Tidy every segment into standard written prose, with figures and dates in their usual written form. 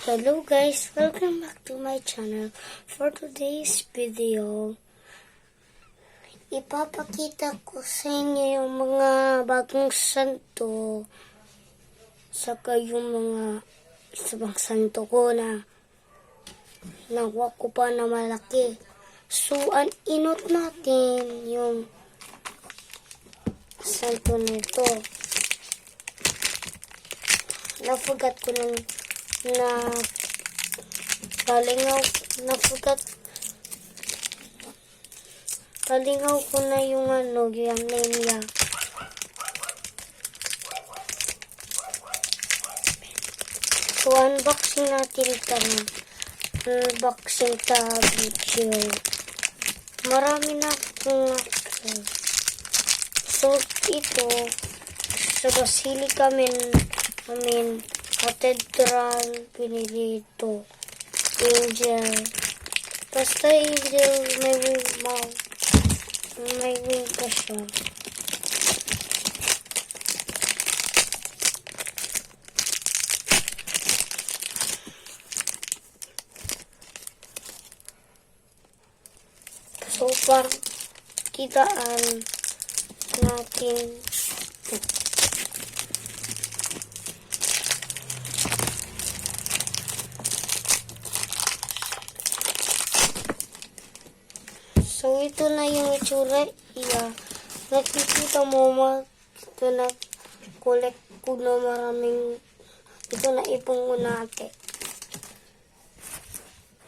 Hello guys, welcome back to my channel. For today's video, ipapakita ko sa inyo yung mga bagong santo saka yung mga isang santo ko na nakuha ko pa na malaki. So, inot natin yung santo nito. Nafugat ko na palingaw ko na yung yung name niya. So, unboxing natin ito na. Unboxing video. Marami na akong So, ito, sa Basilica Cathedral, pinili ito. Angel. Basta angel, may wing pa siya. So, para kitaan natin So, ito na yung itsura. Nakikita mo ito na collect ko na maraming ito na ipong ko natin.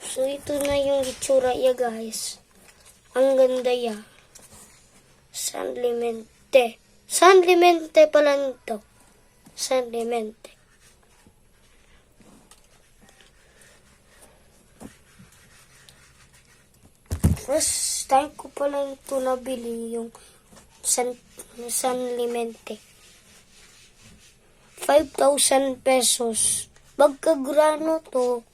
So, ito na yung itsura guys. Ang ganda San Clemente. San Clemente pala nito. San Clemente. First time ko pa lang ito nabili yung San Clemente. 5,000 pesos. Magkagrano to.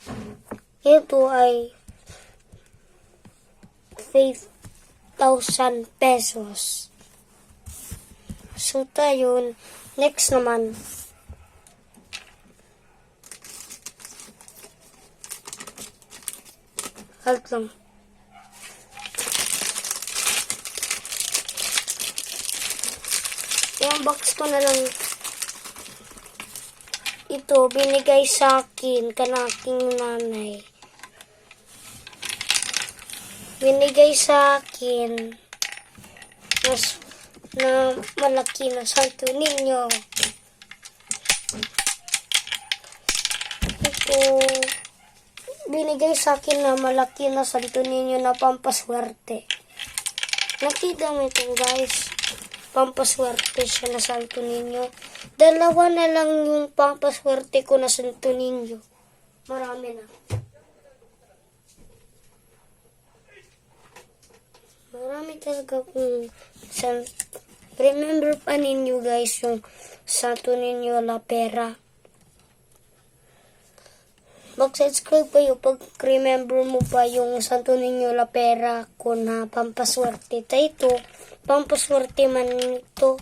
Ito ay 5,000 pesos. So tayo, next naman. Halt lang. I-unbox ko na lang. Ito, binigay sa akin, kanaking nanay. Binigay sa akin na malaki na Santo Niño. Ito, binigay sa akin na malaki na Santo Niño na pampaswerte. Nakita mo ito guys. Pampaswerte siya na Santo Niño. Dalawa na lang yung pampaswerte ko na Santo Niño. Marami na. Marami talaga kung remember pa ninyo guys yung Santo Niño La Pera. Mag-subscribe kayo pag remember mo pa yung Santo Niño La Pera ko na pampaswerte. Ito, pampaswerte man ito.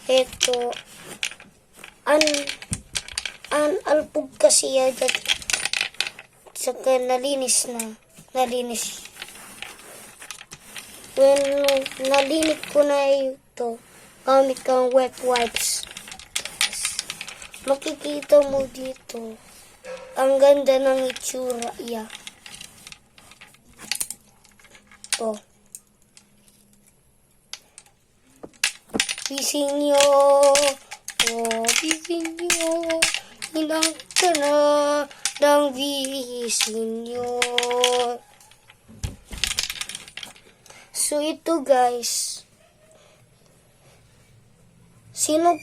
Ito, alpug kasi yan. Saka nalinis. When nalinis ko na ito, gamit kang wet wipes. Makikita mo dito. Ang ganda ng itsura iya. Ito. Bisinyo. Bisinyo. Ilang ka na ng bisinyo. So, ito guys. Sino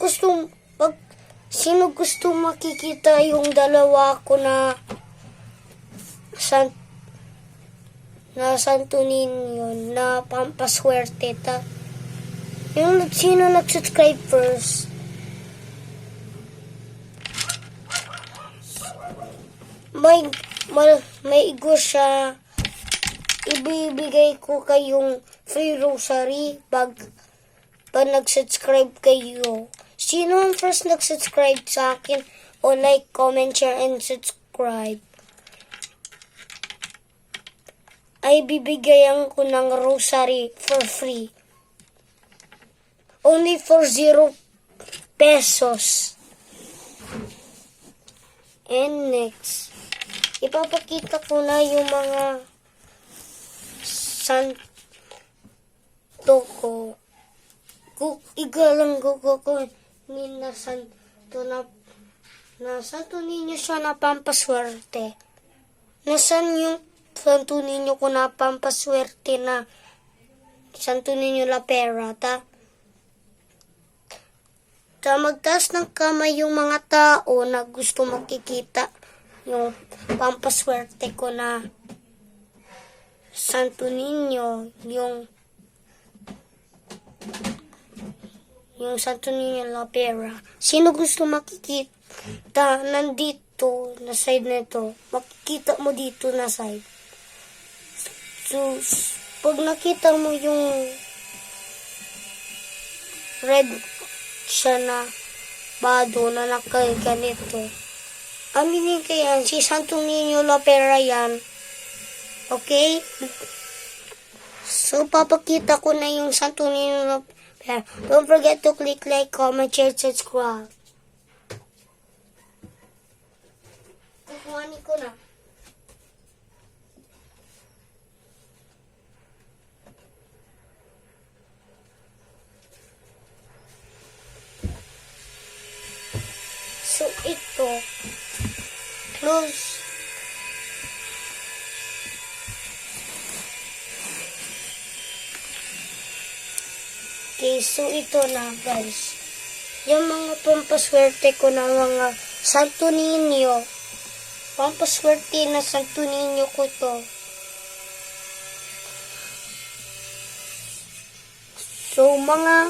gusto makikita yung dalawa ko na Santo Niño na pampaswerte yung sino nag-subscribe first? May igo siya. Ibibigay ko kayong free rosary pag nag-subscribe kayo. Sino ang first nag-subscribe sa akin? O like, comment, share, and subscribe, ay bibigayan ko ng rosary for free. Only for 0 pesos. And next, ipapakita ko na yung mga santo ko. Igalang ko na santo na santo ninyo siya na pampaswerte. Nasaan yung santo ninyo ko na pampaswerte na santo ninyo la pera, ta magtaas ng kamay yung mga tao na gusto makikita yung pampaswerte ko na santo ninyo, yung santo ninyo la pera. Sino gusto makikita? Nandito na side nito. Makikita mo dito na side. So, pag nakita mo yung red siya na bado na nakaganito, aminin kayo yan, si Santo Niño la Pera yan. Okay? So, papakita ko na yung Santo Niño la Pera. Don't forget to click like, comment, share, subscribe. Kukuhanin ko na. So, ito, close. Okay, so ito na, guys. Yung mga pampaswerte ko na mga Santo Niño. Pampaswerte na Santo Niño ko to. So, mga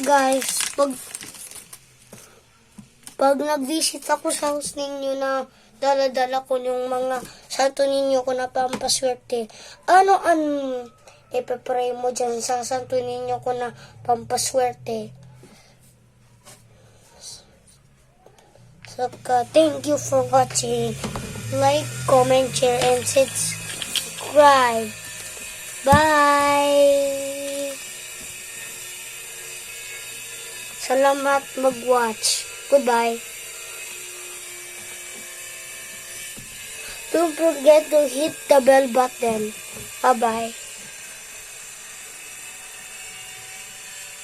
guys, pag nag-visit ako sa house ninyo na dala-dala ko yung mga Santo Niño ko na pampaswerte, ipapray mo dyan sa Santo Niño ko na pampaswerte. So, thank you for watching. Like, comment, share, and subscribe. Bye! Salamat mag-watch. Goodbye. Don't forget to hit the bell button. Bye-bye.